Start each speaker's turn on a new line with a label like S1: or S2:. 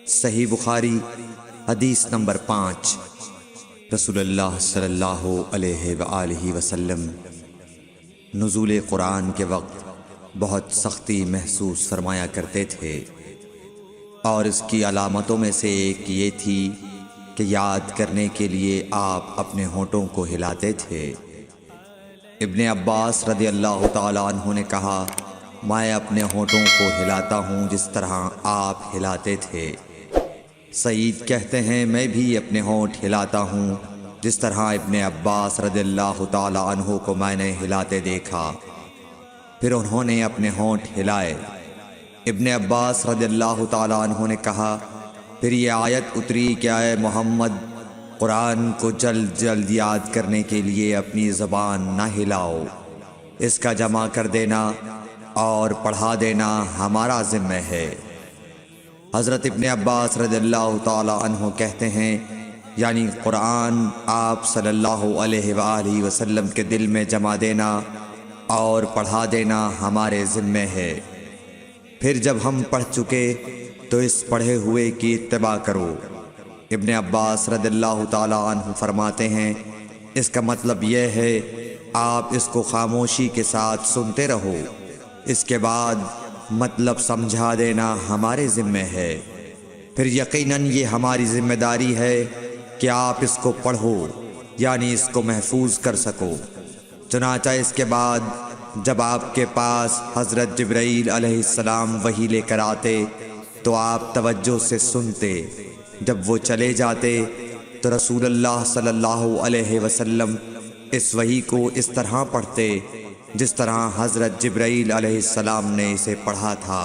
S1: صحیح بخاری حدیث نمبر 5۔ رسول اللہ صلی اللہ علیہ وآلہ وسلم نزول قرآن کے وقت بہت سختی محسوس فرمایا کرتے تھے، اور اس کی علامتوں میں سے ایک یہ تھی کہ یاد کرنے کے لیے آپ اپنے ہونٹوں کو ہلاتے تھے۔ ابن عباس رضی اللہ تعالیٰ عنہ نے کہا، میں اپنے ہونٹوں کو ہلاتا ہوں جس طرح آپ ہلاتے تھے۔ سعید کہتے ہیں، میں بھی اپنے ہونٹ ہلاتا ہوں جس طرح ابن عباس رضی اللہ تعالیٰ عنہ کو میں نے ہلاتے دیکھا۔ پھر انہوں نے اپنے ہونٹ ہلائے۔ ابن عباس رضی اللہ تعالیٰ عنہ نے کہا، پھر یہ آیت اتری کہ اے محمد، قرآن کو جلد جلد یاد کرنے کے لیے اپنی زبان نہ ہلاؤ، اس کا جمع کر دینا اور پڑھا دینا ہمارا ذمہ ہے۔ حضرت ابن عباس رضی اللہ تعالیٰ عنہ کہتے ہیں، یعنی قرآن آپ صلی اللہ علیہ وآلہ وسلم کے دل میں جمع دینا اور پڑھا دینا ہمارے ذمہ ہے۔ پھر جب ہم پڑھ چکے تو اس پڑھے ہوئے کی اتباع کرو۔ ابن عباس رضی اللہ تعالیٰ عنہ فرماتے ہیں، اس کا مطلب یہ ہے آپ اس کو خاموشی کے ساتھ سنتے رہو، اس کے بعد مطلب سمجھا دینا ہمارے ذمہ ہے۔ پھر یقیناً یہ ہماری ذمہ داری ہے کہ آپ اس کو پڑھو، یعنی اس کو محفوظ کر سکو۔ چنانچہ اس کے بعد جب آپ کے پاس حضرت جبرائیل علیہ السلام وحی لے کر آتے تو آپ توجہ سے سنتے، جب وہ چلے جاتے تو رسول اللہ صلی اللہ علیہ وسلم اس وحی کو اس طرح پڑھتے جس طرح حضرت جبرائیل علیہ السلام نے اسے پڑھا تھا۔